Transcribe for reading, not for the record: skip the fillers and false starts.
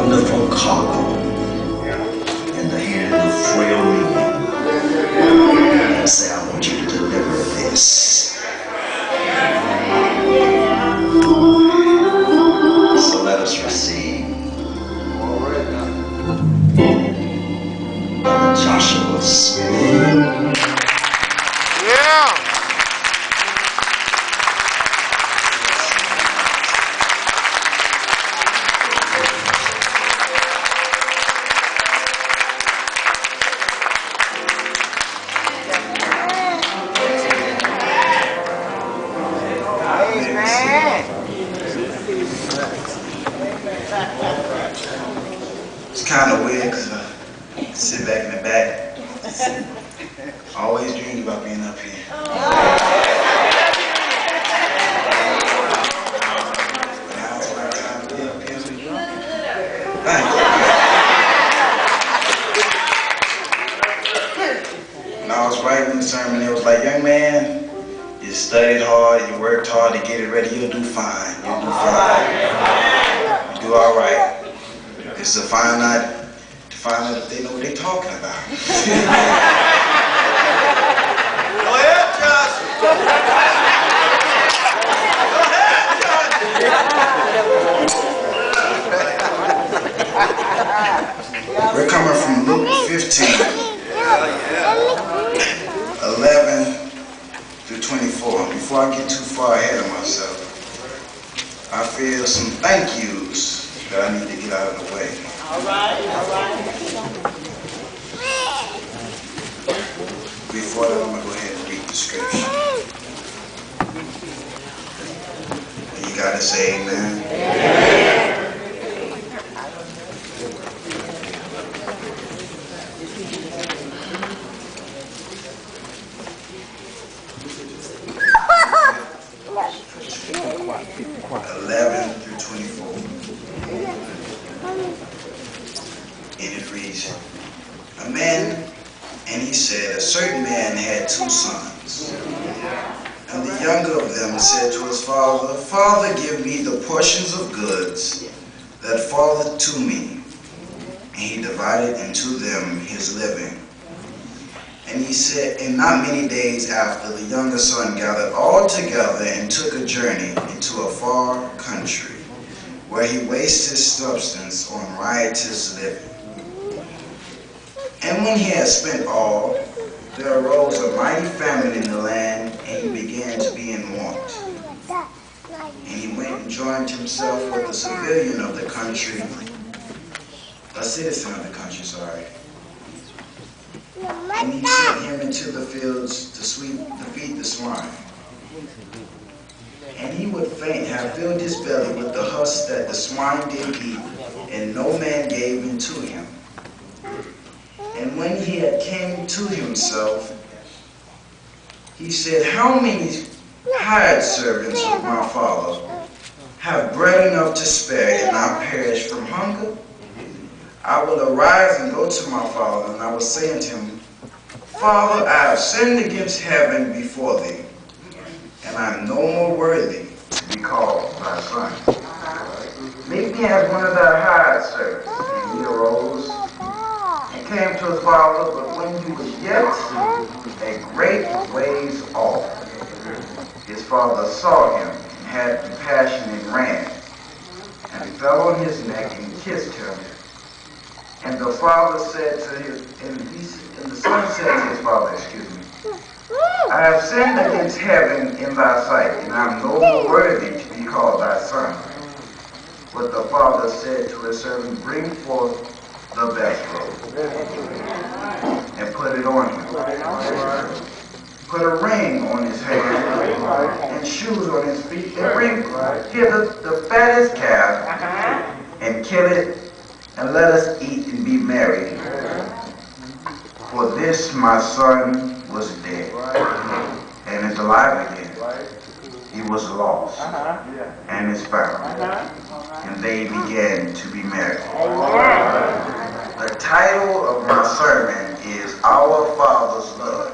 wonderful cargo in the hand of frail men. And say, I want you to deliver this. So let us receive Brother Joshua Smith. Yeah. It's kind of weird because I sit back in the back. I always dreamed about being up here. Now it's my time to be up here. Thank you. When I was writing the sermon, it was like, young man, you studied hard, you worked hard to get it ready, you'll do fine. You'll do fine. You do all right. It's to find out if they know what they're talking about. Go ahead, Josh. We're coming from Luke 15, 11 through 24. Before I get too far ahead of myself, I feel some thank yous that I need to get out of the way. All right. Before that, I'm going to go ahead and read the scripture. And you got to say amen. Amen. Quiet. 11 through 24. And it reads, a man, and he said, a certain man had 2 sons. And the younger of them said to his father, Father, give me the portions of goods that falleth to me. And he divided into them his living. And he said, and not many days after, the younger son gathered all together and took a journey into a far country, where he wasted his substance on riotous living. And when he had spent all, there arose a mighty famine in the land, and he began to be in want. And he went and joined himself with a civilian of the country, a citizen of the country, sorry. And he sent him into the fields to feed the swine. And he would fain have filled his belly with the husk that the swine did eat, and no man gave unto him. And when he had came to himself, he said, how many hired servants of my father have bread enough to spare, and I perish from hunger? I will arise and go to my father, and I will say unto him, Father, I have sinned against heaven before thee, and I am no more worthy to be called thy son. Make me as one of thy hired servants. And he arose and came to his father, but when he was yet a great ways off, his father saw him and had compassion and ran, and fell on his neck and kissed him. And the father said to his, and the son said to his father, I have sinned against heaven in thy sight, and I am no more worthy to be called thy son. But the father said to his servant, bring forth the best robe, and put it on him. Put a ring on his hand, and shoes on his feet, and bring hither the fattest calf, and kill it, and let us eat and be merry. For this my son was dead, and is alive again. He was lost, and is found. And they began to be merry. The title of my sermon is Our Father's Love.